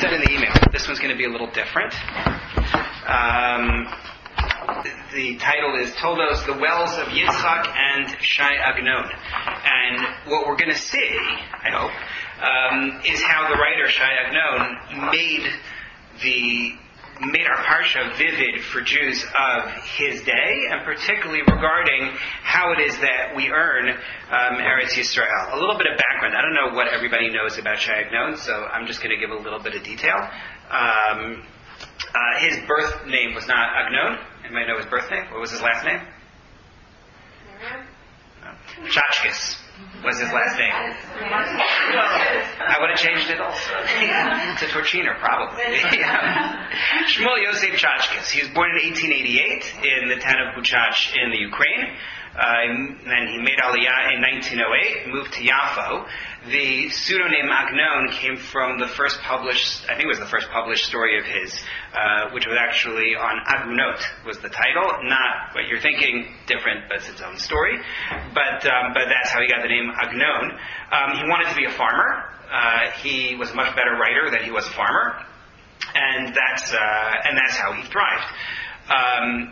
said in the email, this one's going to be a little different. The title is Toldot, the Wells of Yitzchak and S Y Agnon. And what we're going to see, I hope, is how the writer S Y Agnon made our parsha vivid for Jews of his day, and particularly regarding how it is that we earn Eretz Yisrael. A little bit of background. I don't know what everybody knows about S Y Agnon, so I'm just going to give a little bit of detail. His birth name was not Agnon. Anybody know his birth name? What was his last name? Chachkis was his last name. I would have changed it also. To Torczyner, probably. Shmuel Yosef Chachkis. He was born in 1888 in the town of Buchach in the Ukraine. And he made Aliyah in 1908, moved to Yafo. The pseudonym Agnon came from the first published, I think it was the first published story of his, which was actually on Agunot, was the title. Not what you're thinking, different, but it's its own story. But that's how he got the name Agnon. He wanted to be a farmer. He was a much better writer than he was a farmer. And that's how he thrived.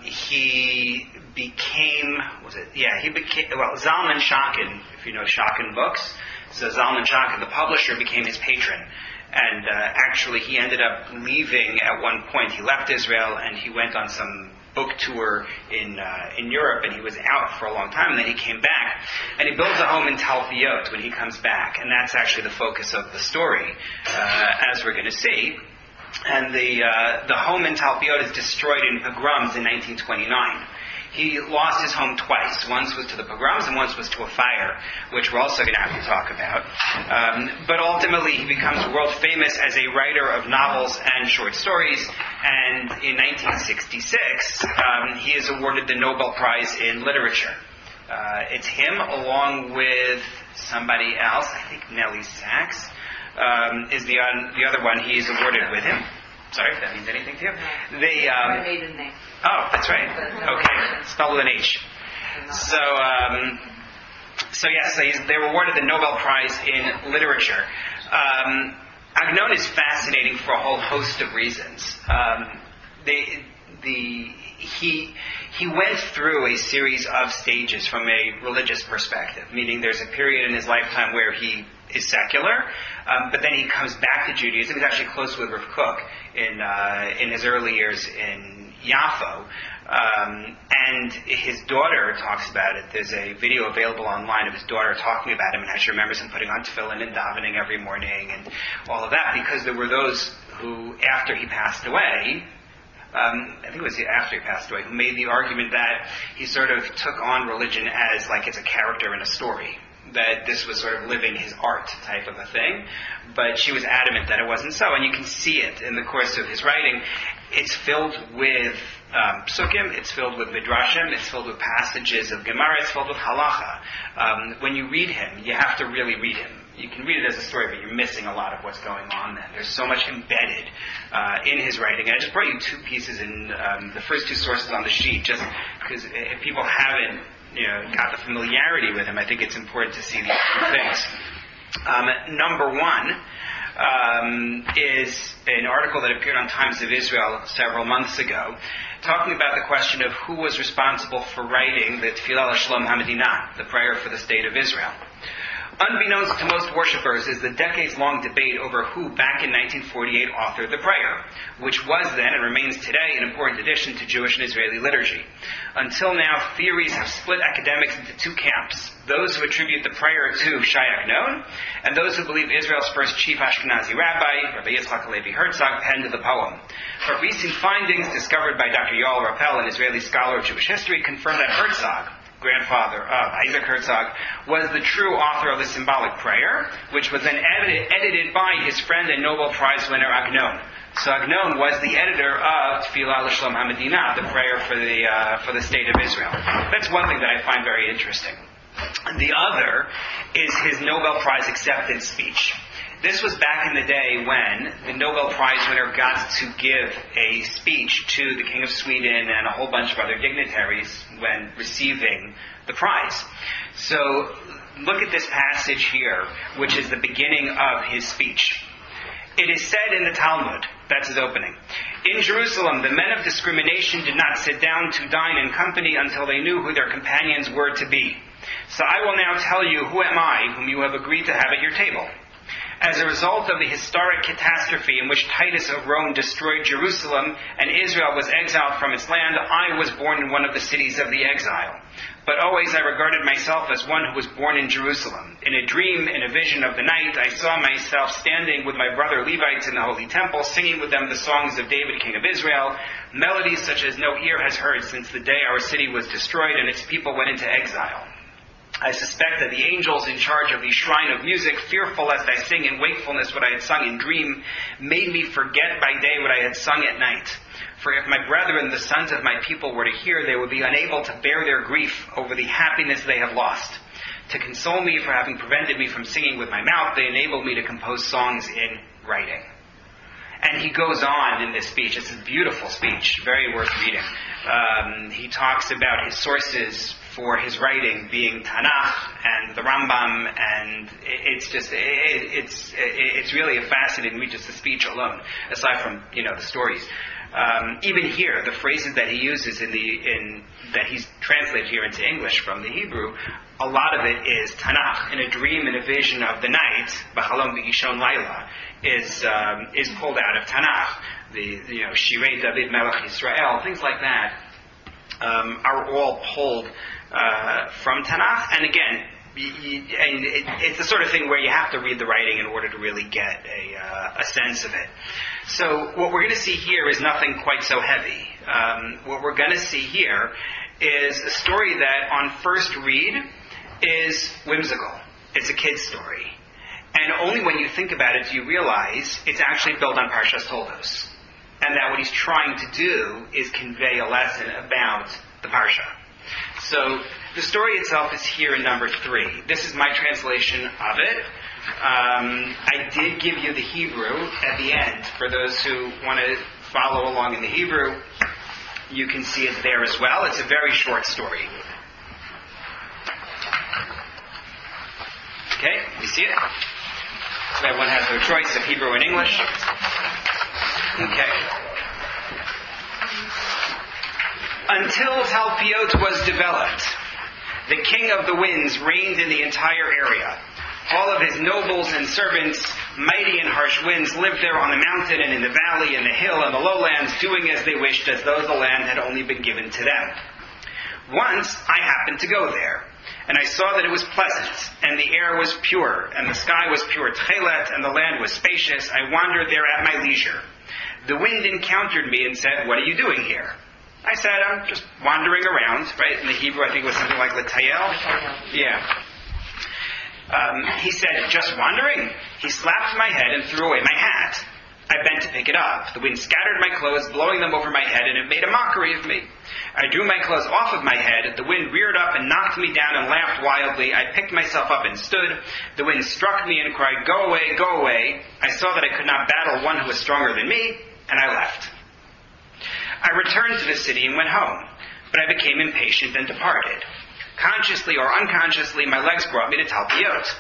He became Zalman Shakin, if you know Shakin books. So Zalman Shakin, the publisher, became his patron. And actually he ended up leaving at one point. He left Israel and he went on some book tour in Europe, and he was out for a long time, and then he came back. And he builds a home in Talpiot when he comes back. And that's actually the focus of the story, as we're going to see. And the home in Talpiot is destroyed in pogroms in 1929. He lost his home twice. Once was to the pogroms and once was to a fire, which we're also going to have to talk about. But ultimately he becomes world famous as a writer of novels and short stories. And in 1966, he is awarded the Nobel Prize in Literature. It's him along with somebody else, I think Nellie Sachs, is the other one he is awarded with him. Sorry, if that means anything to you. My maiden name. Oh, that's right. Okay, spelled with an H. So they were awarded the Nobel Prize in Literature. Agnon is fascinating for a whole host of reasons. He went through a series of stages from a religious perspective, meaning there's a period in his lifetime where he is secular, but then he comes back to Judaism. He's actually close with Rav Kook in his early years in Yafo. And his daughter talks about it. There's a video available online of his daughter talking about him and how she remembers him putting on tefillin and davening every morning and all of that, because there were those who, after he passed away, I think it was after he passed away, who made the argument that he sort of took on religion as like it's a character in a story, that this was sort of living his art type of a thing. But she was adamant that it wasn't so, and you can see it in the course of his writing. It's filled with psukim, it's filled with midrashim, it's filled with passages of Gemara, it's filled with halacha. When you read him, you have to really read him. You can read it as a story, but you're missing a lot of what's going on then. There's so much embedded in his writing. And I just brought you two pieces in the first two sources on the sheet, just because if people haven't got the familiarity with him, I think it's important to see these two things. Number one is an article that appeared on Times of Israel several months ago, talking about the question of who was responsible for writing the Tefillah L'Shalom HaMedinah, the prayer for the state of Israel. Unbeknownst to most worshippers is the decades-long debate over who, back in 1948, authored the prayer, which was then and remains today an important addition to Jewish and Israeli liturgy. Until now, theories have split academics into two camps: those who attribute the prayer to S Y Agnon, and those who believe Israel's first chief Ashkenazi rabbi, Rabbi Yitzchak Halevi Herzog, penned the poem. But recent findings discovered by Dr. Yoel Rappel, an Israeli scholar of Jewish history, confirm that Herzog, grandfather of Isaac Herzog, was the true author of the symbolic prayer, which was then edited by his friend and Nobel Prize winner Agnon. So Agnon was the editor of Tefillah L'Shalom HaMedinah, the prayer for the state of Israel. That's one thing that I find very interesting. The other is his Nobel Prize acceptance speech. This was back in the day when the Nobel Prize winner got to give a speech to the King of Sweden and a whole bunch of other dignitaries when receiving the prize. So look at this passage here, which is the beginning of his speech. It is said in the Talmud, that's his opening, in Jerusalem, the men of discrimination did not sit down to dine in company until they knew who their companions were to be. So I will now tell you, who am I, whom you have agreed to have at your table? As a result of the historic catastrophe in which Titus of Rome destroyed Jerusalem and Israel was exiled from its land, I was born in one of the cities of the exile. But always I regarded myself as one who was born in Jerusalem. In a dream, in a vision of the night, I saw myself standing with my brother Levites in the holy temple, singing with them the songs of David, king of Israel, melodies such as no ear has heard since the day our city was destroyed and its people went into exile. I suspect that the angels in charge of the shrine of music, fearful lest I sing in wakefulness what I had sung in dream, made me forget by day what I had sung at night. For if my brethren, the sons of my people, were to hear, they would be unable to bear their grief over the happiness they have lost. To console me for having prevented me from singing with my mouth, they enabled me to compose songs in writing. And he goes on in this speech. It's a beautiful speech, very worth reading. He talks about his sources for his writing being Tanakh and the Rambam, and it's really a fascinating read, just the speech alone, aside from the stories. Even here, the phrases that he uses that he's translated here into English from the Hebrew, a lot of it is Tanakh. In a dream, in a vision of the night, B'chalom B'ishon Laila, is pulled out of Tanakh. The Shirei David Melech Yisrael, things like that, are all pulled from Tanakh. And again, it's the sort of thing where you have to read the writing in order to really get a sense of it. So what we're going to see here is nothing quite so heavy. What we're going to see here is a story that on first read is whimsical. It's a kid's story. And only when you think about it do you realize it's actually built on Parshat Toldot. And that what he's trying to do is convey a lesson about the Parsha. So the story itself is here in number 3. This is my translation of it. I did give you the Hebrew at the end. For those who want to follow along in the Hebrew, you can see it there as well. It's a very short story. Okay, you see it? So everyone has their choice of Hebrew and English. Okay. Until Talpiot was developed, the king of the winds reigned in the entire area. All of his nobles and servants, mighty and harsh winds, lived there on the mountain and in the valley and the hill and the lowlands, doing as they wished, as though the land had only been given to them. Once I happened to go there, and I saw that it was pleasant, and the air was pure, and the sky was pure tchelet, and the land was spacious. I wandered there at my leisure. The wind encountered me and said, "What are you doing here?" I said, "I'm just wandering around," right? In the Hebrew, I think it was something like L'tayel. Yeah. He said, "Just wandering?" He slapped my head and threw away my hat. I bent to pick it up. The wind scattered my clothes, blowing them over my head, and it made a mockery of me. I drew my clothes off of my head. The wind reared up and knocked me down and laughed wildly. I picked myself up and stood. The wind struck me and cried, "Go away, go away." I saw that I could not battle one who was stronger than me, and I left. I returned to the city and went home, but I became impatient and departed. Consciously or unconsciously, my legs brought me to Talpiot.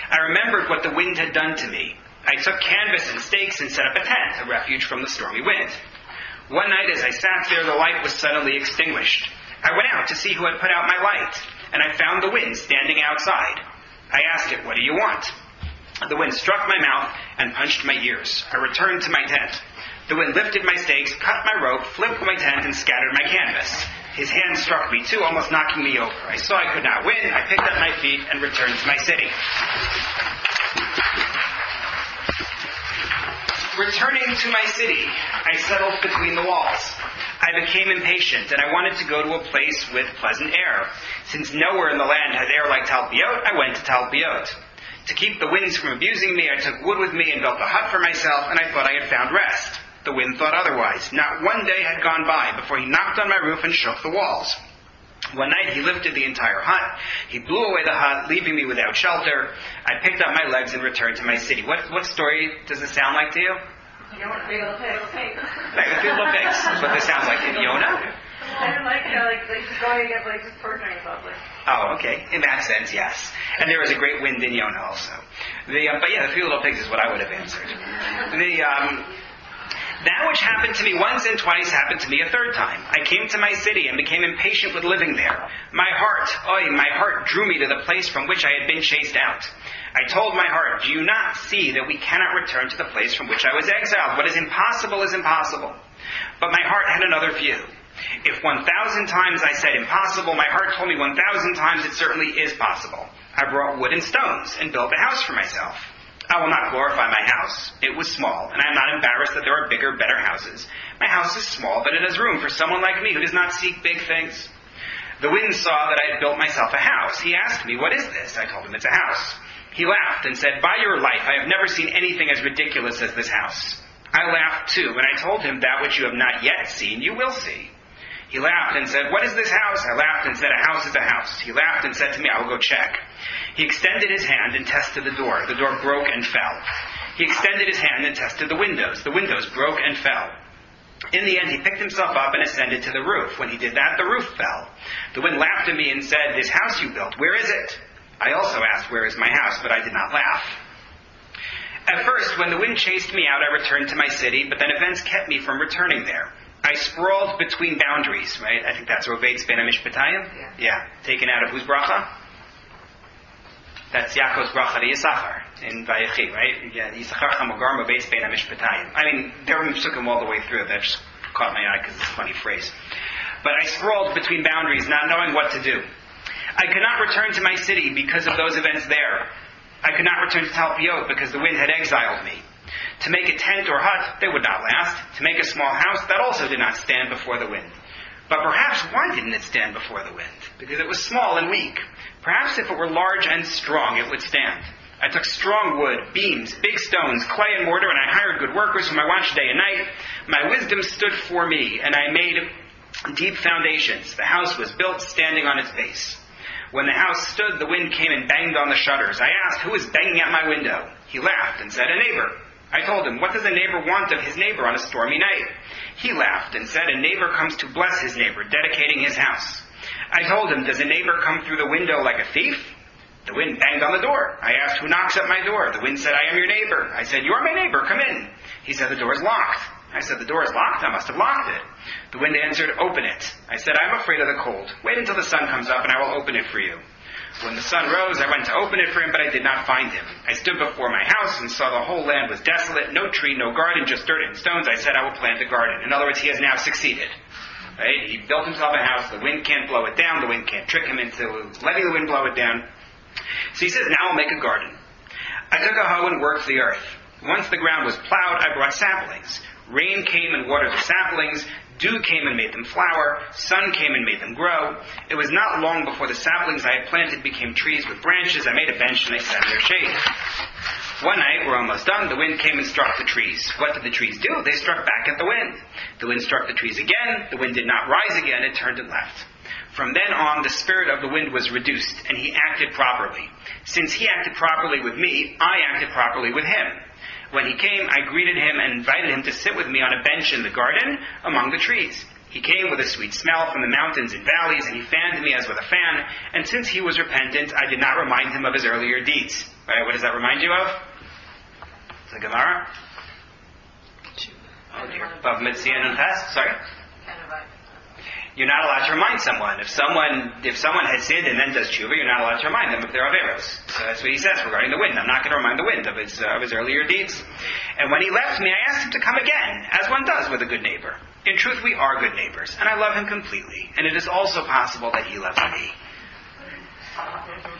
I remembered what the wind had done to me. I took canvas and stakes and set up a tent, a refuge from the stormy wind. One night as I sat there, the light was suddenly extinguished. I went out to see who had put out my light, and I found the wind standing outside. I asked it, "What do you want?" The wind struck my mouth and punched my ears. I returned to my tent. The wind lifted my stakes, cut my rope, flipped my tent, and scattered my canvas. His hand struck me too, almost knocking me over. I saw I could not win. I picked up my feet and returned to my city. Returning to my city, I settled between the walls. I became impatient, and I wanted to go to a place with pleasant air. Since nowhere in the land has air like Talpiot, I went to Talpiot. To keep the winds from abusing me, I took wood with me and built a hut for myself, and I thought I had found rest. The wind thought otherwise. Not one day had gone by before he knocked on my roof and shook the walls. One night he lifted the entire hut. He blew away the hut, leaving me without shelter. I picked up my legs and returned to my city. What story does this sound like to you? Little pigs. Little pigs. That's what this sounds like in Yonah. I don't like just going against, just torturing yourself. Oh, okay. In that sense, yes. And there was a great wind in Yonah also. But yeah, the 3 little pigs is what I would have answered. That which happened to me once and twice happened to me a 3rd time. I came to my city and became impatient with living there. My heart drew me to the place from which I had been chased out. I told my heart, do you not see that we cannot return to the place from which I was exiled? What is impossible is impossible. But my heart had another view. If 1,000 times I said impossible, my heart told me 1,000 times it certainly is possible. I brought wood and stones and built a house for myself. I will not glorify my house. It was small, and I am not embarrassed that there are bigger, better houses. My house is small, but it has room for someone like me who does not seek big things. The wind saw that I had built myself a house. He asked me, what is this? I told him, it's a house. He laughed and said, by your life, I have never seen anything as ridiculous as this house. I laughed too, and I told him, that which you have not yet seen, you will see. He laughed and said, what is this house? I laughed and said, a house is a house. He laughed and said to me, I will go check. He extended his hand and tested the door. The door broke and fell. He extended his hand and tested the windows. The windows broke and fell. In the end, he picked himself up and ascended to the roof. When he did that, the roof fell. The wind laughed at me and said, this house you built, where is it? I also asked, where is my house? But I did not laugh. At first, when the wind chased me out, I returned to my city, but then events kept me from returning there. I sprawled between boundaries, right? I think that's Roveit's Ben HaMishpatayim. Yeah. Taken out of whose bracha? That's Yaakov's bracha to Yisachar in Vayechi, right? Yeah, Yisachar Chamogar Roveit's Ben HaMishpatayim. I mean, there were Psukim all the way through. That just caught my eye because it's a funny phrase. But I sprawled between boundaries, not knowing what to do. I could not return to my city because of those events there. I could not return to Talpiot because the wind had exiled me. To make a tent or hut, they would not last. To make a small house, that also did not stand before the wind. But perhaps why didn't it stand before the wind? Because it was small and weak. Perhaps if it were large and strong, it would stand. I took strong wood, beams, big stones, clay and mortar, and I hired good workers whom I watched day and night. My wisdom stood for me, and I made deep foundations. The house was built standing on its base. When the house stood, the wind came and banged on the shutters. I asked, who is banging at my window? He laughed and said, a neighbor. I told him, what does a neighbor want of his neighbor on a stormy night? He laughed and said, a neighbor comes to bless his neighbor, dedicating his house. I told him, does a neighbor come through the window like a thief? The wind banged on the door. I asked, who knocks at my door? The wind said, I am your neighbor. I said, you are my neighbor, come in. He said, the door is locked. I said, the door is locked? I must have locked it. The wind answered, open it. I said, I am afraid of the cold. Wait until the sun comes up and I will open it for you. When the sun rose, I went to open it for him, but I did not find him. I stood before my house and saw the whole land was desolate, no tree, no garden, just dirt and stones. I said, I will plant a garden. In other words, he has now succeeded. Right? He built himself a house. The wind can't blow it down. The wind can't trick him into letting the wind blow it down. So he says, now I'll make a garden. I took a hoe and worked the earth. Once the ground was plowed, I brought saplings. Rain came and watered the saplings. Dew came and made them flower. Sun came and made them grow. It was not long before the saplings I had planted became trees with branches. I made a bench and they sat in their shade. One night, we're almost done, the wind came and struck the trees. What did the trees do? They struck back at the wind. The wind struck the trees again. The wind did not rise again. It turned and left. From then on, the spirit of the wind was reduced, and he acted properly. Since he acted properly with me, I acted properly with him. When he came, I greeted him and invited him to sit with me on a bench in the garden among the trees. He came with a sweet smell from the mountains and valleys, and he fanned me as with a fan. And since he was repentant, I did not remind him of his earlier deeds. Right? What does that remind you of? The Gemara? Oh dear. Of Mitzion and Fast? Sorry? You're not allowed to remind someone. If someone has sinned and then does tshuva, you're not allowed to remind them of their averos. So that's what he says regarding the wind. I'm not going to remind the wind of his earlier deeds. And when he left me, I asked him to come again, as one does with a good neighbor. In truth, we are good neighbors, and I love him completely. And it is also possible that he loves me.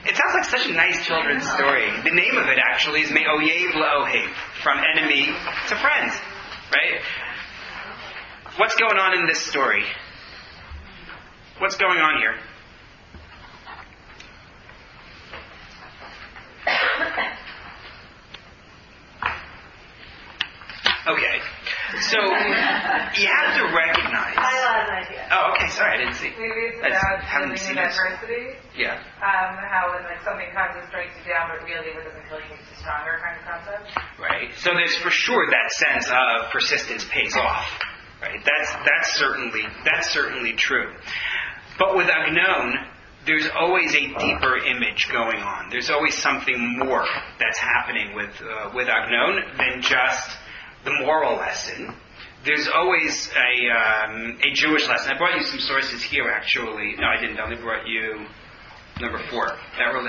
It sounds like such a nice children's story. The name of it actually is Me'oyev La'ohev, from enemy to friend. Right? What's going on in this story? What's going on here? Okay. So, you have to recognize... I have an idea. Oh, okay, sorry, I didn't see. Maybe it's about haven't seen this. adversity. Yeah. How when something comes and strikes you down, but really what doesn't kill you makes you stronger kind of concept. Right. So there's for sure that sense of persistence pays off. Right? That's certainly true. But with Agnon, there's always a deeper image going on. There's always something more that's happening with Agnon than just the moral lesson. There's always a Jewish lesson. I brought you some sources here, actually. No, I didn't. I only brought you number 4.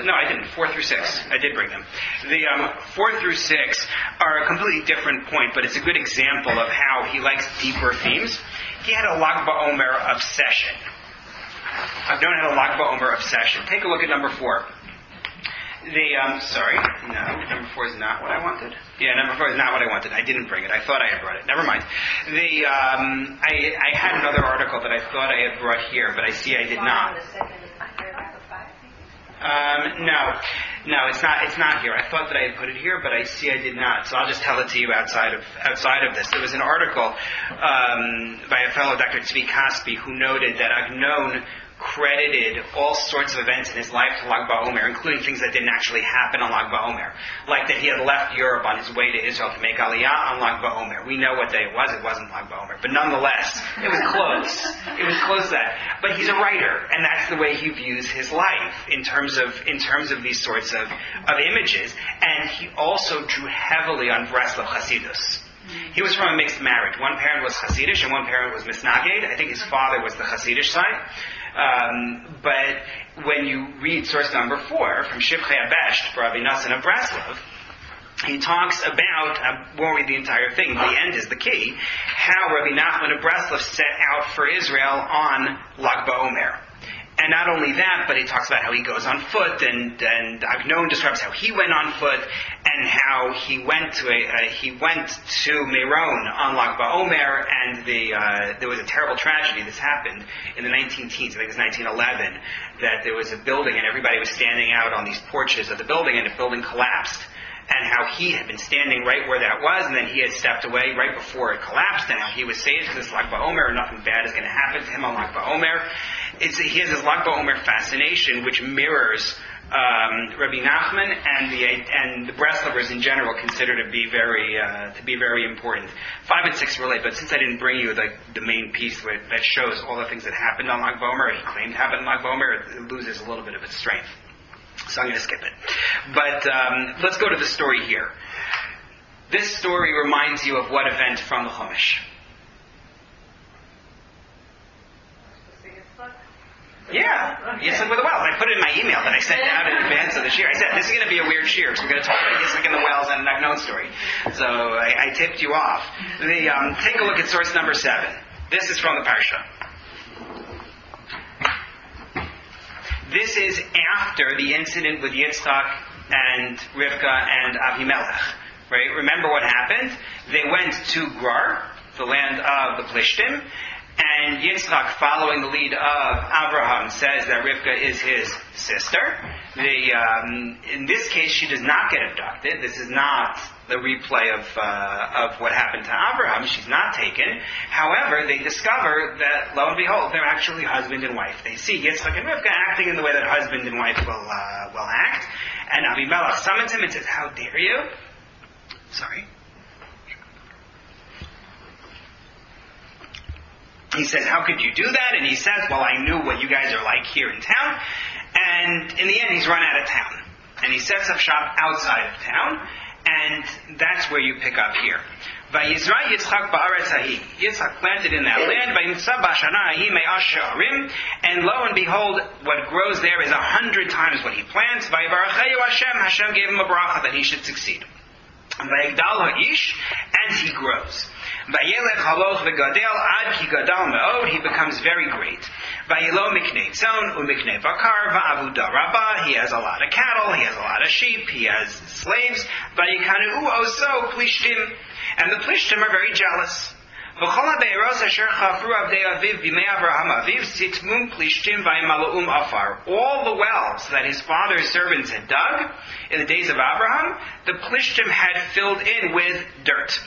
No, I didn't. 4 through 6. I did bring them. The 4 through 6 are a completely different point, but it's a good example of how he likes deeper themes. He had a Lag BaOmer obsession. Agnon had a Lag BaOmer obsession. Take a look at number 4. Number 4 is not what I wanted. Yeah, number 4 is not what I wanted. I didn't bring it. I thought I had brought it. Never mind. I had another article that I thought I had brought here, but I see I did not. No, it's not here. I thought that I had put it here, but I see I did not. So I'll just tell it to you outside of this. There was an article by a fellow, Dr. Tzvi Kaspi, who noted that Agnon credited all sorts of events in his life to Lag BaOmer, including things that didn't actually happen on Lag BaOmer. Like that he had left Europe on his way to Israel to make Aliyah on Lag BaOmer. We know what day it was. It wasn't Lag BaOmer. But nonetheless, it was close. It was close to that. But he's a writer, and that's the way he views his life in terms of these sorts of images. And he also drew heavily on Breslov Hasidus. He was from a mixed marriage. One parent was Hasidish and one parent was Misnaged. I think his father was the Hasidish side. But when you read source number 4 from Shivchei Abesht, Rabbi Nassan of Breslov, he talks about, won't read the entire thing, the end is the key, how Rabbi Nachman of Breslov set out for Israel on Lag BaOmer. And not only that, but he talks about how he goes on foot, and Agnon describes how he went on foot, and how he went to Meron on Lag BaOmer, and there was a terrible tragedy. This happened in the 1910s, I think it was 1911, that there was a building, and everybody was standing out on these porches of the building, and the building collapsed. And how he had been standing right where that was, and then he had stepped away right before it collapsed, and how he was saved because it's Lag BaOmer, nothing bad is going to happen to him on Lag BaOmer. He has this Lag BaOmer fascination, which mirrors Rabbi Nachman and the Breslovers in general consider to be very important. 5 and 6 relate, but since I didn't bring you the main piece that shows all the things that happened on Lag BaOmer, he claimed happened on Lag BaOmer, it loses a little bit of its strength. So I'm going to skip it. But let's go to the story here. This story reminds you of what event from the Chumash? Yeah, Yitzchak with the wells. I put it in my email that I sent out in advance of the shir. I said, this is going to be a weird shir, because we're going to talk about Yitzchak and the wells and an Agnon story. So I tipped you off. Take a look at source number 7. This is from the Parsha. This is after the incident with Yitzchak and Rivka and Avimelech. Right? Remember what happened? They went to Gerar, the land of the Plishtim, and Yitzchak, following the lead of Abraham, says that Rivka is his sister. In this case, she does not get abducted. This is not the replay of what happened to Abraham. She's not taken. However, they discover that, lo and behold, they're actually husband and wife. They see Yitzchak and Rivka acting in the way that husband and wife will act. And Avimelech summons him and says, "How dare you?" Sorry. He says, "How could you do that?" And he says, "Well, I knew what you guys are like here in town." And in the end, he's run out of town. And he sets up shop outside of town. And that's where you pick up here. Vayizra Yitzchak ba'aretz hahi. Yitzchak planted in that land. Vayimtza b'ashana hahi me'ash she'arim. And lo and behold, what grows there is 100 times what he plants. Vayibarecheyu Hashem. Hashem gave him a bracha that he should succeed. Vayigdal ha'ish. And he grows. Vayelech haloch v'gadel ad ki gadal me'od. He becomes very great. Vayilo miknei tzon umiknei bakar va'avuda rabba. He has a lot of cattle. He has a lot of sheep. He has slaves. Vayikanu oso plishtim. And the plishtim are very jealous. V'chol ha'be'eros asher chafru avdei aviv b'mei Avraham aviv sitmum plishtim v'yimalu'um afar. All the wells that his father's servants had dug in the days of Abraham, the plishtim had filled in with dirt.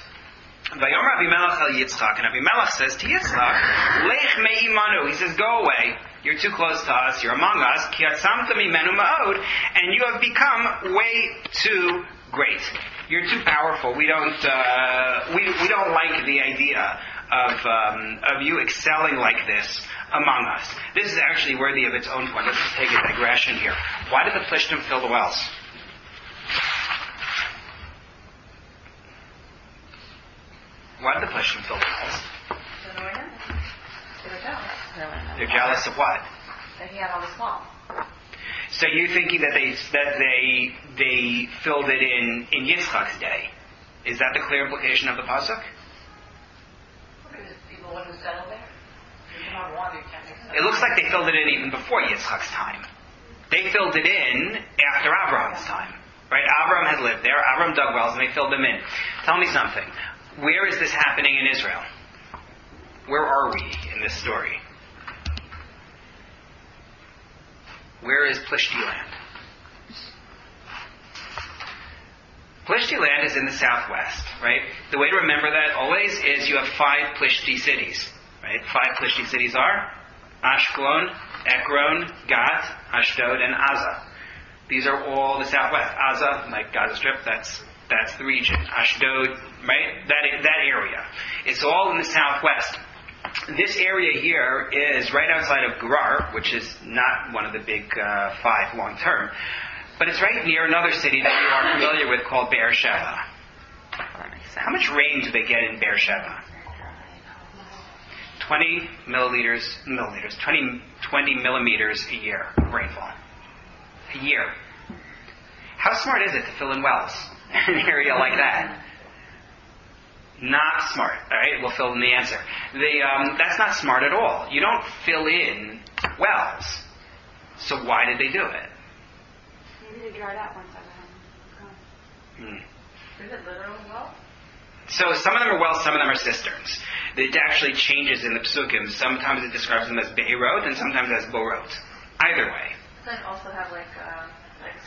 Vayomer Avimelech el Yitzchak, and Avimelech says to Yitzchak, Lech me'imanu. He says, "Go away. You're too close to us. You're among us. Ki atzamta mimenu ma'od, and you have become way too great. You're too powerful. We don't like the idea of you excelling like this among us. This is actually worthy of its own point. Let's just take a digression here. Why did the Plishtim fill the wells? Why did the Plishtim fill the wells? They're jealous of what? That he had all this wall. So you're thinking that they filled it in Yitzchak's day. Is that the clear implication of the pasuk? People wouldn't settle there. It looks like they filled it in even before Yitzchak's time. They filled it in after Abraham's time. Right? Abraham had lived there. Abraham dug wells and they filled them in. Tell me something. Where is this happening in Israel? Where are we in this story? Where is Plishti land? Plishti land is in the southwest, right? The way to remember that always is you have 5 Plishti cities, right? 5 Plishti cities are Ashkelon, Ekron, Gat, Ashdod, and Aza. These are all the southwest. Aza, like Gaza Strip, that's the region. Ashdod, right? That area. It's all in the southwest. This area here is right outside of Gerar, which is not one of the big 5 long term, but it's right near another city that you are familiar with called Beersheba. How much rain do they get in Beersheba? 20 millimeters a year of rainfall. A year. How smart is it to fill in wells in an area like that? Not smart. All right, we'll fill in the answer. That's not smart at all. You don't fill in wells. So why did they do it? Maybe they dried out once Abraham. Is it literal well? So some of them are wells, some of them are cisterns. It actually changes in the Psukim. Sometimes it describes them as Be'erot and sometimes as Borot. Either way. Does it also have like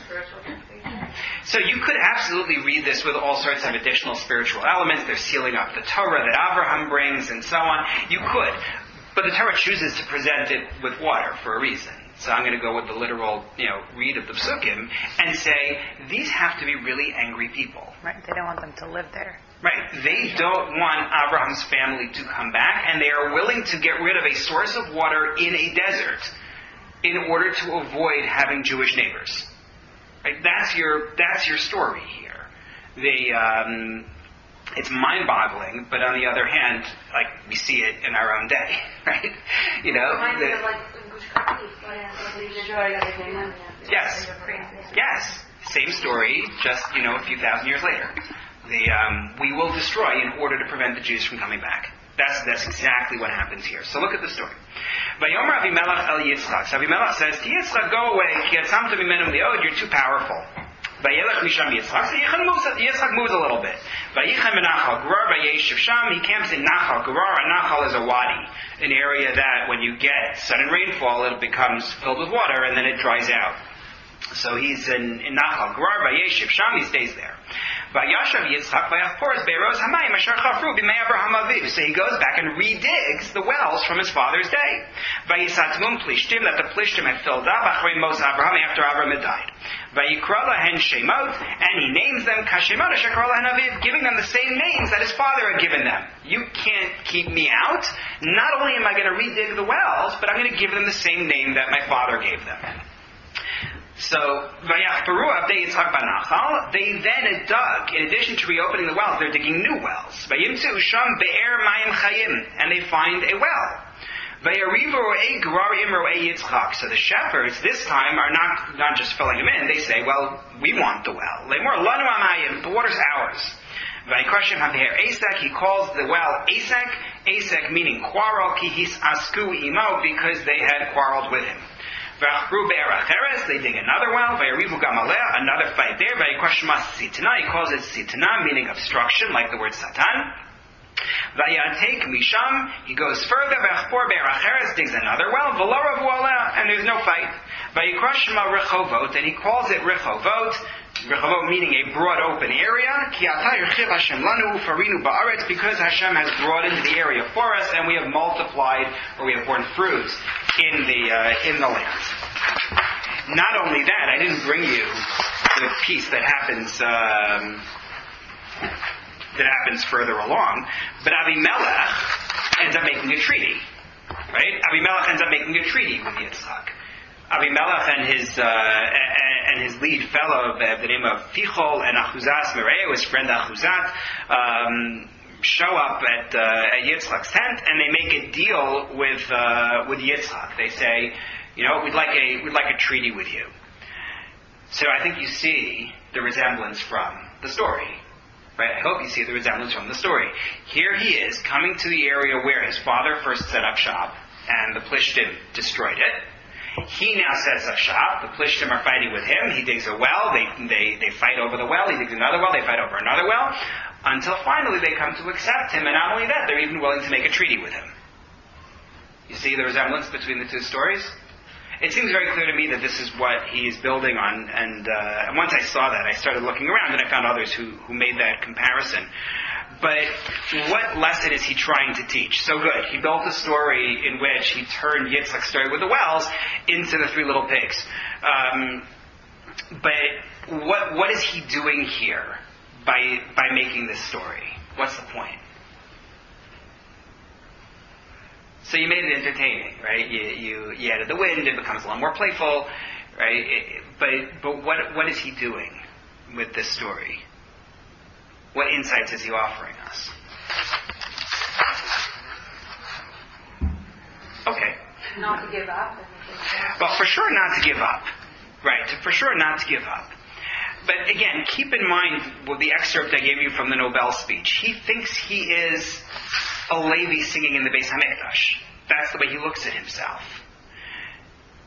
spiritual implications? So you could absolutely read this with all sorts of additional spiritual elements. They're sealing up the Torah that Abraham brings and so on. You could. But the Torah chooses to present it with water for a reason. So I'm going to go with the literal, read of the Psukim and say, these have to be really angry people. Right, they don't want them to live there. Right, they don't want Abraham's family to come back, and they are willing to get rid of a source of water in a desert in order to avoid having Jewish neighbors. Right, that's your story here. It's mind-boggling, but on the other hand, like we see it in our own day, right? Yes, same story, just a few thousand years later. We will destroy in order to prevent the Jews from coming back. That's exactly what happens here. So look at the story. Vayomer Avimelech el Yitzchak. So Avimelech says to Yitzchak, go away. Ki atzamta mimenu li'od. You're too powerful. Vayelech misham Yitzchak. So Yitzchak moves a little bit. Vayichem benachal Gerar vayeshiv sham. He camps in Nachal Gerar. And Nachal is a wadi, an area that when you get sudden rainfall, it becomes filled with water and then it dries out. So he's in Nachal Gerar vayeshiv sham. He stays there. Vayashav Yitzchak vayachporas be'eros hamayim asher chafru b'mei Abraham aviv. So he goes back and redigs the wells from his father's day. Vayisatmum plishtim, that the plishtim had filled up achrei mos Abraham, after Abraham had died. Vayikra lahen shemot, and he names them kashemot asher kra lahen aviv, giving them the same names that his father had given them. You can't keep me out. Not only am I going to redig the wells, but I'm going to give them the same name that my father gave them. So, they then dug, in addition to reopening the wells, they're digging new wells. And they find a well. So the shepherds this time are not just filling them in, they say, well, we want the well. The water's ours. He calls the well Asek meaning quarrel, because they had quarreled with him. They dig another well, another fight there. He calls it Sitana, meaning obstruction, like the word Satan. He goes further, digs another well, and there's no fight. And he calls it Rechovot, meaning a broad open area, because Hashem has broadened the area for us, and we have multiplied, or we have borne fruits in the land. Not only that, I didn't bring you the piece that happens further along, but Avimelech ends up making a treaty, right? Avimelech ends up making a treaty with Yitzchak. Avimelech and his lead fellow, by the name of Fichol and Achuzas Mereu, his friend Achuzat, show up at Yitzchak's tent, and they make a deal with Yitzchak. They say, we'd like a treaty with you. So I think you see the resemblance from the story. Right? I hope you see the resemblance from the story. Here he is, coming to the area where his father first set up shop, and the Plishtim destroyed it. He now sets up shop. The Plishtim are fighting with him. He digs a well. They fight over the well. He digs another well. They fight over another well. Until finally they come to accept him. And not only that, they're even willing to make a treaty with him. You see the resemblance between the two stories? It seems very clear to me that this is what he is building on, and once I saw that, I started looking around, and I found others who made that comparison. But what lesson is he trying to teach? So good. He built a story in which he turned Yitzchak's story with the wells into the three little pigs. But what is he doing here by making this story? What's the point? So you made it entertaining, right? You added the wind, it becomes a lot more playful, right? But what is he doing with this story? What insights is he offering us? Okay. Not to give up. Well, for sure not to give up. Right, for sure not to give up. But again, keep in mind the excerpt I gave you from the Nobel speech. He thinks he is a Levi singing in the Beis HaMikdash. That's the way he looks at himself.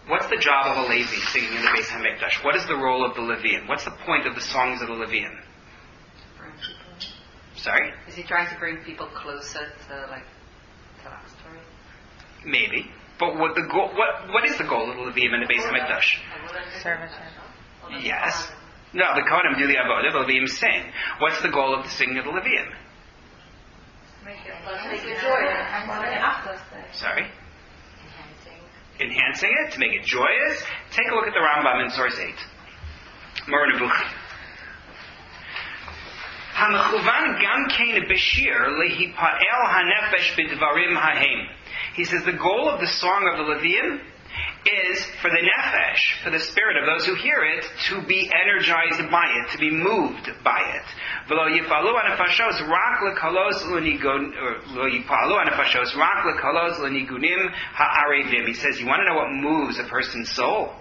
What's the job of a Levi singing in the Beis HaMikdash? What is the role of the Levium? What's the point of the songs of the Levium? Bring people. Sorry? Is he trying to bring people closer to that story? Maybe. But what is the goal of the Levium in the Beis HaMikdash? Service. Yes. No, the Kohanim do the avodah, the Levium sing. What's the goal of the singing of the Levium? Make it joyous. Sorry? Enhancing it, to make it joyous. Take a look at the Rambam in source 8. Moreh Nevuchim. Hamechuvan gam kein b'shir lehipa'el hanefesh b'dvarim hahem. He says the goal of the song of the Levium is for the nefesh, for the spirit of those who hear it, to be energized by it, to be moved by it. V'lo yipalu anafashos rak lekalos lenigunim ha'arevim. He says, you want to know what moves a person's soul?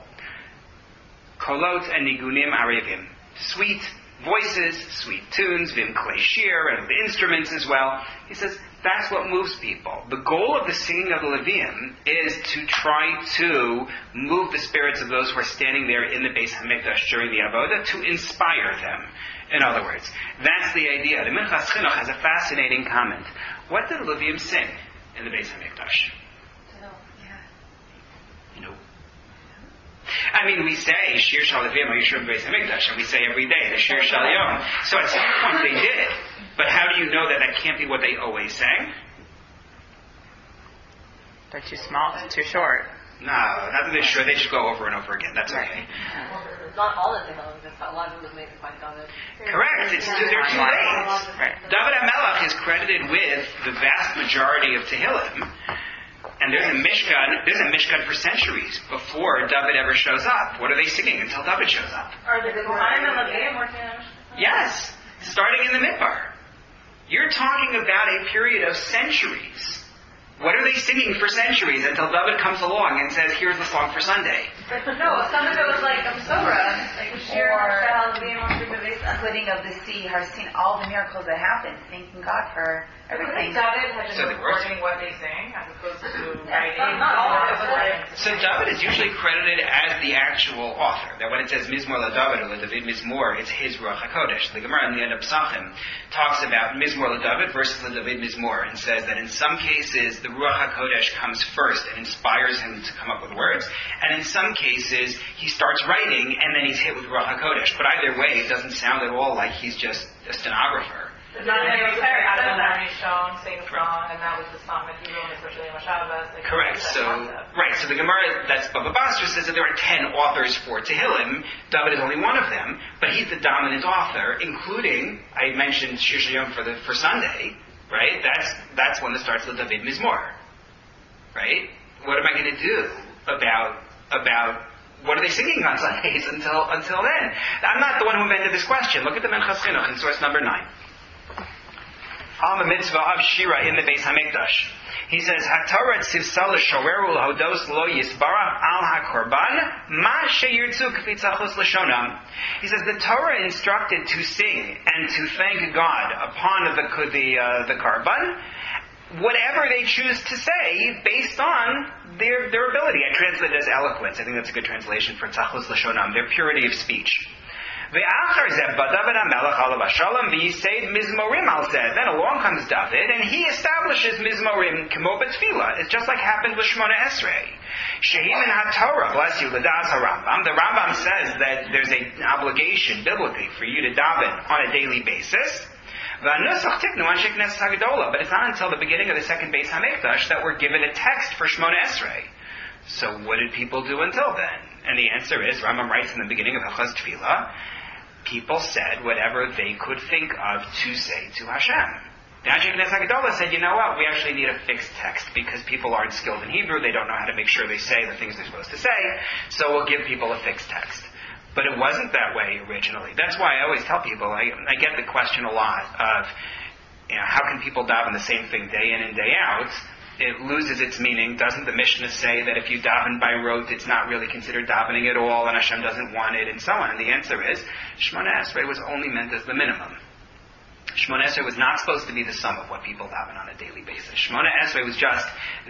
Kolot and nigunim arevim. Sweet voices, sweet tunes, vim klei shir, and the instruments as well. He says, that's what moves people. The goal of the singing of the Levium is to try to move the spirits of those who are standing there in the Beis HaMikdash during the Avodah, to inspire them. In other words, that's the idea. The Minchas Chinuch has a fascinating comment. What did the Levium sing in the Beis HaMikdash? No. I mean, we say, Shir Shal Levium HaYishur Beis HaMikdash, and we say every day, the Shir Shal Yom. So at some point they did. But how do you know that can't be what they always sang? They're too small, too short. No, not that they're sure. They just go over and over again. That's okay. Not all of the Tehillim. A lot of it was made by David. Correct. They're too late. Right. David HaMelech is credited with the vast majority of Tehillim. And there's a Mishkan for centuries before David ever shows up. What are they singing until David shows up? Are the Kohanim and Levium working on it? Yes. Starting in the Midbar. You're talking about a period of centuries. What are they singing for centuries until David comes along and says, here's the song for Sunday? No, some of it was like Amsora, like Shir, Shal, Levium, Splitting of the sea, har seen all the miracles that happened, thanking God for everything. David had So been recording what they sang as opposed to writing. Not all of it. So David is usually credited as the actual author. That when it says Mizmor LaDavid or LaDavid Mizmor, it's his Ruach HaKodesh. The Gemara in the end of Psachim talks about Mizmor LaDavid versus LaDavid Mizmor, and says that in some cases the Ruach HaKodesh comes first and inspires him to come up with words, and in some cases he starts writing and then he's hit with Ruach HaKodesh. But either way, it doesn't sound at all like he's just a stenographer. Not many of Adam and Eve shown, sing a song, and that was the song that he wrote, especially in Shabbos. Correct. So the Gemara, that's Baba Basra, says that there are 10 authors for Tehillim. David is only one of them, but he's the dominant author, including, I mentioned Shir Shayom for Sunday, right? That's when it starts the David Mizmor, right? What am I going to do about what are they singing on Sundays until then? I'm not the one who invented this question. Look at the Menchas Chinuch in source number 9. Am mitzvah of Shira in the Beis Hamikdash. He says, HaTorah tzivsa l'shoreru l'hodos lo yisbarach al hakorban ma sheyirtzu k'fitzachos l'shonam. He says the Torah instructed to sing and to thank God upon the korban, whatever they choose to say based on their ability. I translate it as eloquence. I think that's a good translation for tzachos l'shonam, their purity of speech. Then along comes David, and he establishes Mizmorim k'mo b'tefillah. It's just like happened with Shmona Esrei. Shehimin HaTorah, bless you, l'das HaRambam. The Rambam says that there's an obligation biblically for you to daven on a daily basis. But it's not until the beginning of the second Beis Hamikdash that we're given a text for Shmona Esrei. So what did people do until then? And the answer is, Rambam writes in the beginning of Hilchos Tefillah, people said whatever they could think of to say to Hashem. The Anshe Knesset Hagdolah said, you know what, we actually need a fixed text because people aren't skilled in Hebrew, they don't know how to make sure they say the things they're supposed to say, so we'll give people a fixed text. But it wasn't that way originally. That's why I always tell people, I get the question a lot of, how can people daven the same thing day in and day out? It loses its meaning. Doesn't the Mishnah say that if you daven by rote, it's not really considered davening at all, and Hashem doesn't want it, and so on? And the answer is, Shmona Esrei was only meant as the minimum. Shmona Esrei was not supposed to be the sum of what people daven on a daily basis. Shmona Esrei was just,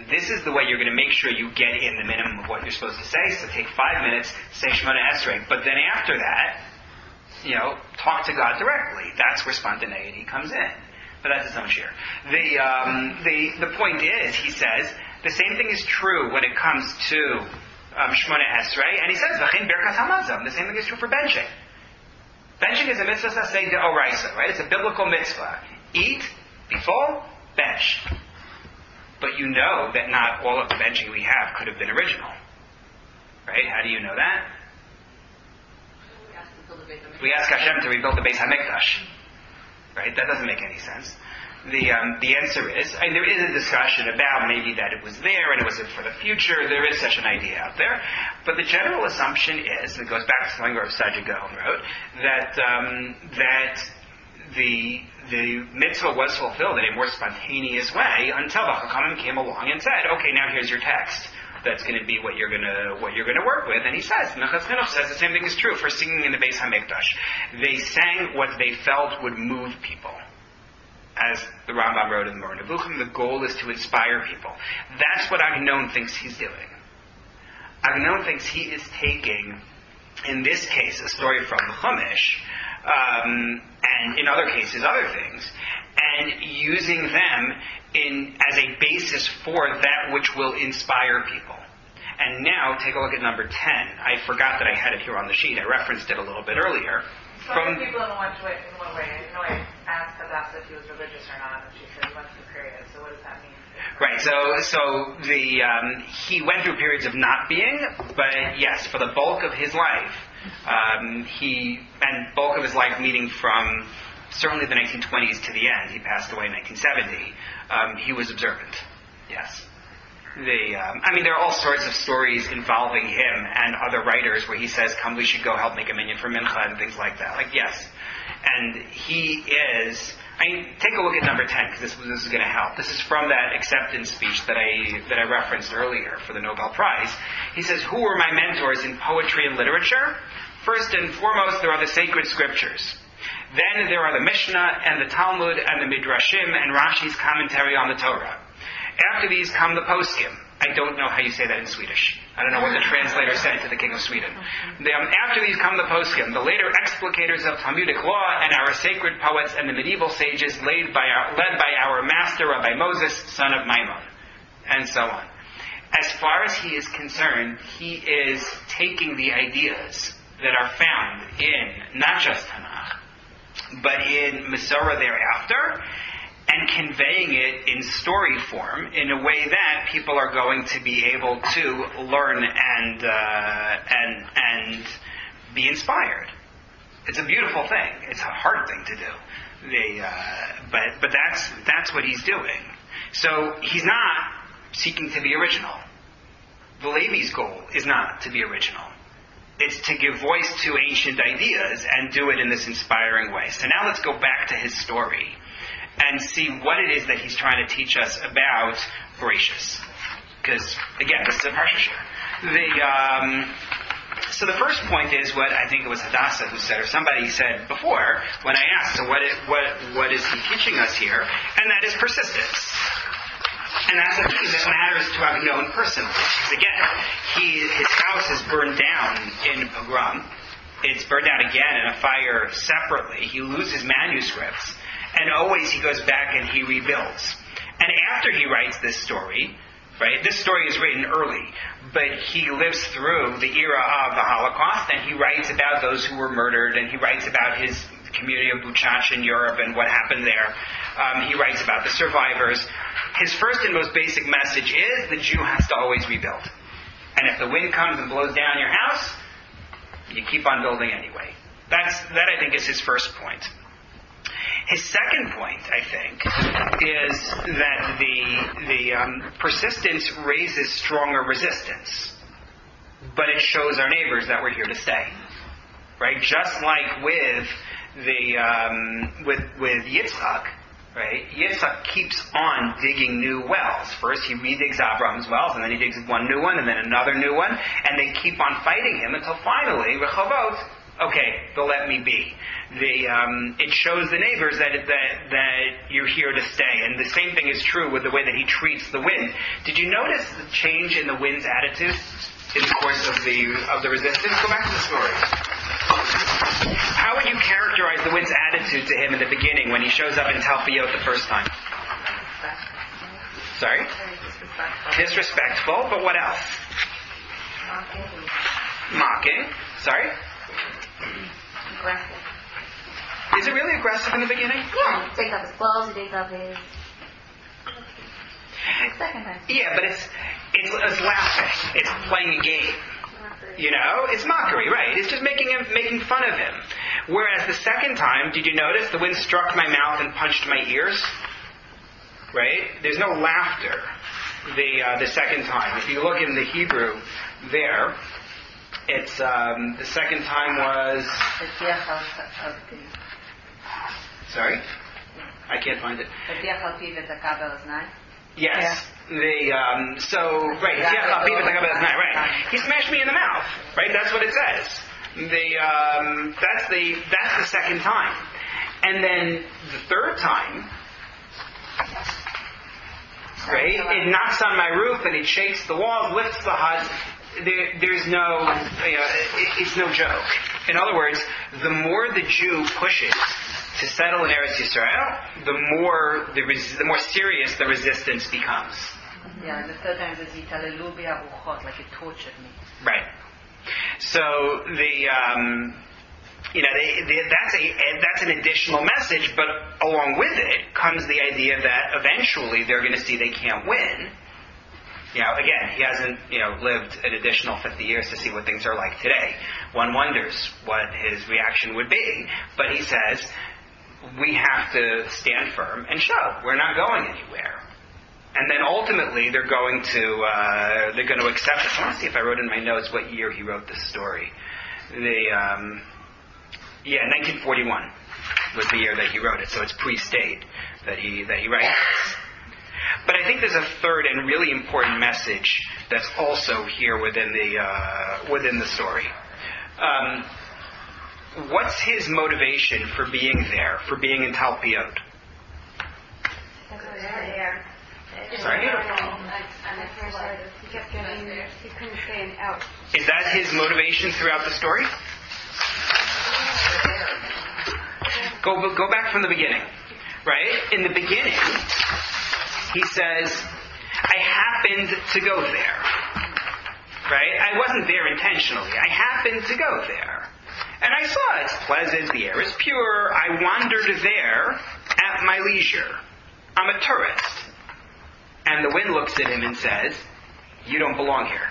this is the way you're going to make sure you get in the minimum of what you're supposed to say, so take 5 minutes, say Shmona Esrei. But then after that, talk to God directly. That's where spontaneity comes in. But that's his own share. The point is, he says, the same thing is true when it comes to Shmona Esrei, and he says, V'chein Birkas Hamazon. The same thing is true for benching. Benching is a mitzvah saseh de'oraisa, right? It's a biblical mitzvah. Eat, be full, bench. But you know that not all of the benching we have could have been original. Right? How do you know that? We ask Hashem to rebuild the Beis Hamikdash. Right? That doesn't make any sense. The answer is, there is a discussion about maybe that it was there and it was for the future. There is such an idea out there. But the general assumption is, and it goes back to something Rav Saadia Gaon wrote, that the mitzvah was fulfilled in a more spontaneous way until the Chachamim came along and said, okay, now here's your text. That's going to be what you're going to work with. And he says, Menchas Chinuch says the same thing is true for singing in the Beis Hamikdash. They sang what they felt would move people. As the Rambam wrote in the Moreh Nevuchim, the goal is to inspire people. That's what Agnon thinks he's doing. Agnon thinks he is taking, in this case, a story from the Chumash, and in other cases, other things, and using them as a basis for that which will inspire people. And now, take a look at number 10. I forgot that I had it here on the sheet. I referenced it a little bit earlier. Some people in one way. I asked Hadassah if he was religious or not, and she said he went through periods. So what does that mean? Right. So he went through periods of not being, but yes, for the bulk of his life, bulk of his life meaning from certainly the 1920s to the end. He passed away in 1970. He was observant. Yes. There are all sorts of stories involving him and other writers where he says, come, we should go help make a minyan for mincha and things like that. Yes. And he is, take a look at number 10, because this is going to help. This is from that acceptance speech that I referenced earlier for the Nobel Prize. He says, who were my mentors in poetry and literature? First and foremost, there are the sacred scriptures. Then there are the Mishnah and the Talmud and the Midrashim and Rashi's commentary on the Torah. After these come the poskim. I don't know how you say that in Swedish. I don't know what the translator said to the king of Sweden. After these come the poskim, the later explicators of Talmudic law and our sacred poets and the medieval sages led by our master Rabbi Moses, son of Maimon, and so on. As far as he is concerned, he is taking the ideas that are found in not just Tanakh, but in Masorah thereafter, and conveying it in story form in a way that people are going to be able to learn and be inspired. It's a beautiful thing. It's a hard thing to do. But that's what he's doing. So he's not seeking to be original. The Levi's goal is not to be original. It's to give voice to ancient ideas and do it in this inspiring way. So now let's go back to his story and see what it is that he's trying to teach us about Bereshis. Because, again, this is a Parsha. So the first point is what I think it was Hadassah who said, or somebody said before, when I asked, so what is he teaching us here? And that is persistence. And that's a thing that matters to Agnon personally. Because again, his house is burned down in pogrom. It's burned down again in a fire separately. He loses manuscripts. And always he goes back and he rebuilds. And after he writes this story, right, this story is written early, but he lives through the era of the Holocaust, and he writes about those who were murdered, and he writes about his community of Buchach in Europe and what happened there. He writes about the survivors. His first and most basic message is the Jew has to always rebuild. And if the wind comes and blows down your house, you keep on building anyway. That I think is his first point. His second point, I think, is that the persistence raises stronger resistance, but it shows our neighbors that we're here to stay, right? Just like with with Yitzhak, right? Yitzhak keeps on digging new wells. First, he redigs Abraham's wells, and then he digs one new one, and then another new one, and they keep on fighting him until finally, Rehovot, okay, they'll let me be. It shows the neighbors that you're here to stay. And the same thing is true with the way that he treats the wind. Did you notice the change in the wind's attitude in the course of the resistance? Go back to the story. How would you characterize the wind's attitude to him in the beginning when he shows up in Talpiot the first time? Sorry? Disrespectful, but what else? Mocking. Sorry? Aggressive. Is it really aggressive in the beginning? Yeah, he takes off his clothes, he takes off his... Second time. Yeah, but it's laughing. It's playing a game. You know? It's mockery, right? It's just making fun of him. Whereas the second time, did you notice the wind struck my mouth and punched my ears? Right? There's no laughter the second time. If you look in the Hebrew there, it's the second time was... Sorry? I can't find it. Yes. Right. He smashed me in the mouth. Right? That's what it says. That's the second time. And then the third time, right? It knocks on my roof and it shakes the walls, lifts the hut. There's no, it's no joke. In other words, the more the Jew pushes to settle in Eretz Yisrael, the more serious the resistance becomes. Yeah, and the third time is Yitalelubi Aruchot, like it tortured me. Right. So that's an additional message, but along with it comes the idea that eventually they're going to see they can't win. Again, he hasn't, lived an additional 50 years to see what things are like today. One wonders what his reaction would be. But he says, we have to stand firm and show we're not going anywhere. And then ultimately they're going to accept it. I want to see if I wrote in my notes what year he wrote this story. 1941 was the year that he wrote it. So it's pre-state that he writes this. But I think there's a third and really important message that's also here within the story. What's his motivation for being there, for being in Talpiot? Sorry? He couldn't stay out. Is that his motivation throughout the story? Go back from the beginning. Right? In the beginning, he says, I happened to go there. Right? I wasn't there intentionally. I happened to go there. And I saw it's pleasant, the air is pure. I wandered there at my leisure. I'm a tourist. And the wind looks at him and says, you don't belong here.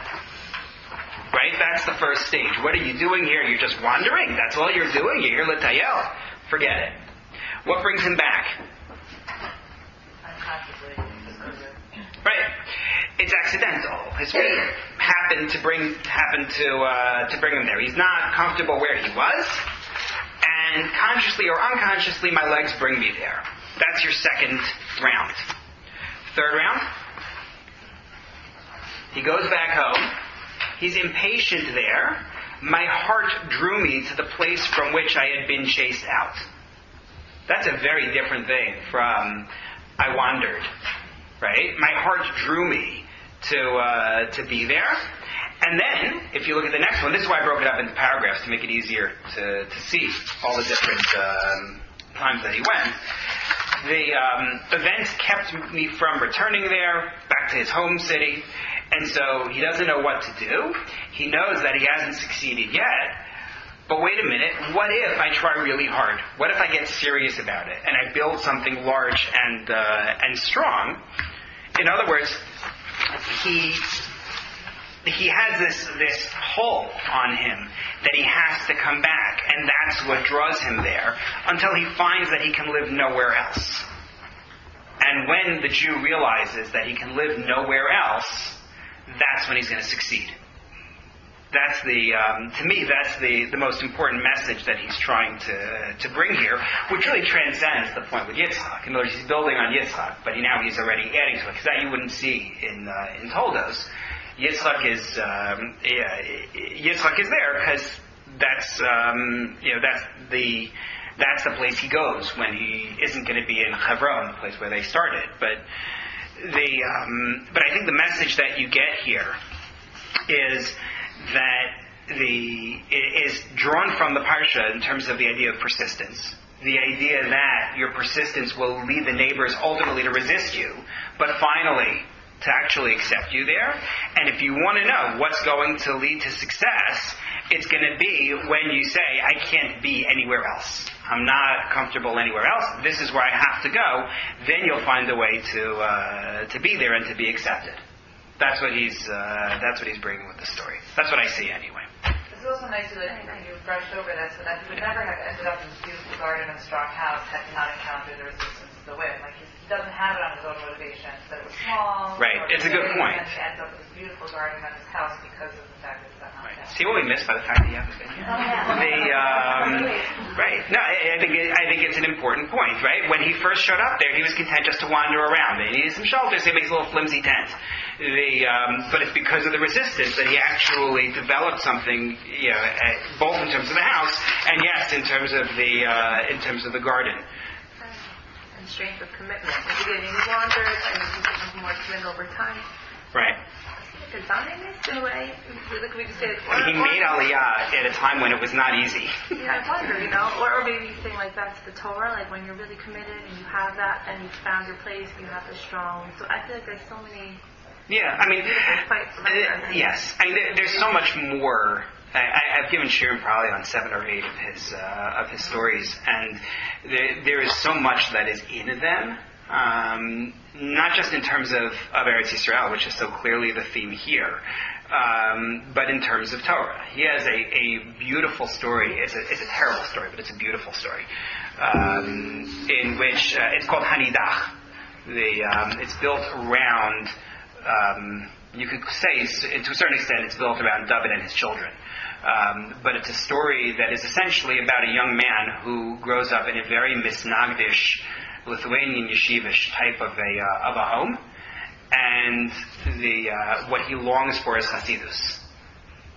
Right? That's the first stage. What are you doing here? You're just wandering. That's all you're doing. You're here l'tayel. Forget it. What brings him back? Unconsciously. Right. It's accidental. His faith happened to bring him there. He's not comfortable where he was, and consciously or unconsciously, my legs bring me there. That's your second round. Third round. He goes back home. He's impatient there. My heart drew me to the place from which I had been chased out. That's a very different thing from I wandered. Right? My heart drew me to be there. And then, if you look at the next one, this is why I broke it up into paragraphs to make it easier to see all the different times that he went. The events kept me from returning there, back to his home city, and so he doesn't know what to do. He knows that he hasn't succeeded yet, but wait a minute, what if I try really hard? What if I get serious about it, and I build something large and strong? In other words, he has this pull on him that he has to come back, and that's what draws him there until he finds that he can live nowhere else. And when the Jew realizes that he can live nowhere else, that's when he's going to succeed. That's to me, that's the most important message that he's trying to bring here, which really transcends the point with Yitzchak. In other words, he's building on Yitzchak, but now he's already adding to it, because that you wouldn't see in Toldos. Yitzchak is there because that's the place he goes when he isn't going to be in Hebron, the place where they started. But I think the message that you get here is that it is drawn from the Parsha in terms of the idea of persistence. The idea that your persistence will lead the neighbors ultimately to resist you, but finally to actually accept you there. And if you want to know what's going to lead to success, it's going to be when you say, I can't be anywhere else. I'm not comfortable anywhere else. This is where I have to go. Then you'll find a way to be there and to be accepted. That's what he's bringing with the story. That's what I see anyway. It's also nice that you brushed over that, so that he would never have ended up in this beautiful garden and strong house had he not encountered the resistance of the wind. Like he doesn't have it on his own motivation. That it was small. Right. It's a good point. And he ends up with this beautiful garden and his house because of the fact that it's not right. down. See what we missed by the fact that you haven't been here. Right. No, I think it's an important point. Right. When he first showed up there, he was content just to wander around. He needed some shelter, so he makes a little flimsy tent. But it's because of the resistance that he actually developed something, both in terms of the house and yes, in terms of the garden. And strength of commitment. In the beginning, he wandered, and he becomes more committed over time. Right. Is honest in a way? We could say, he made Aliyah at a time when it was not easy. Yeah, I wonder, or maybe you think like that's the Torah, like when you're really committed and you have that, and you've found your place, you have the strong. So I feel like there's so many. Yeah, I mean, yes. I mean, there's so much more. I've given Shirin probably on 7 or 8 of his stories, and there is so much that is in them. Not just in terms of Eretz Yisrael, which is so clearly the theme here, but in terms of Torah. He has a beautiful story. It's a terrible story, but it's a beautiful story, in which it's called Hanidach. It's built around. You could say, to a certain extent, it's built around David and his children. But it's a story that is essentially about a young man who grows up in a very misnagdish, Lithuanian yeshivish type of a home, and what he longs for is Hasidus,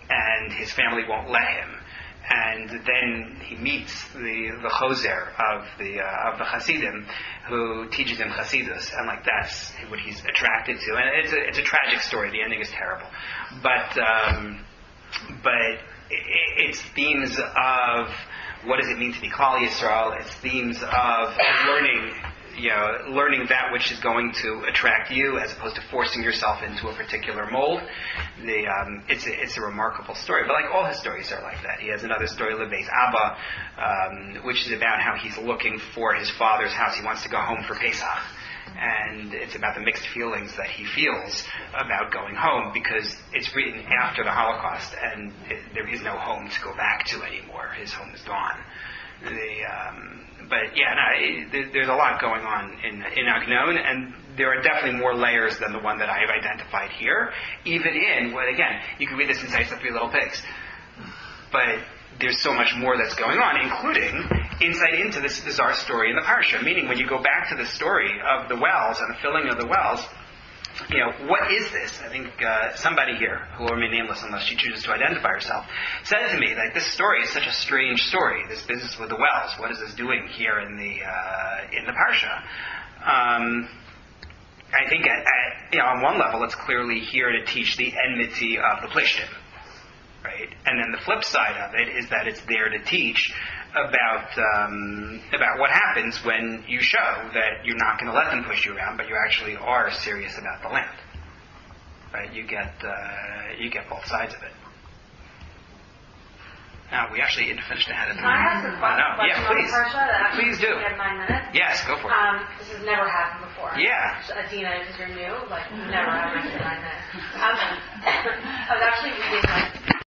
and his family won't let him. And then he meets the choser of the Hasidim, who teaches him Hasidus, and that's what he's attracted to. And it's a tragic story. The ending is terrible, but it's themes of what does it mean to be Klal Yisrael. It's themes of learning that which is going to attract you, as opposed to forcing yourself into a particular mold. It's a remarkable story, but like all his stories are like that. He has another story, Lebeis Abba, which is about how he's looking for his father's house. He wants to go home for Pesach. And it's about the mixed feelings that he feels about going home, because it's written after the Holocaust, and there is no home to go back to anymore. His home is gone. There's a lot going on in Agnon, and there are definitely more layers than the one that I have identified here. Even in, well, again, you can read this inside the Three Little Pigs, but there's so much more that's going on, including insight into this bizarre story in the Parsha. Meaning, when you go back to the story of the wells and the filling of the wells, what is this? I think somebody here, who will remain nameless unless she chooses to identify herself, said to me that this story is such a strange story. This business with the wells. What is this doing here in the Parsha? I think on one level, it's clearly here to teach the enmity of the Plishtim. Right? And then the flip side of it is that it's there to teach about what happens when you show that you're not going to let them push you around, but you actually are serious about the land. Right? You get both sides of it. Now, we actually finished ahead of time. Can I ask a question Yeah, please. on Parsha that actually Please do. We have 9 minutes? Yes, go for it. This has never happened before. Yeah. Adina, because you're new, never ever in 9 minutes. I was actually reading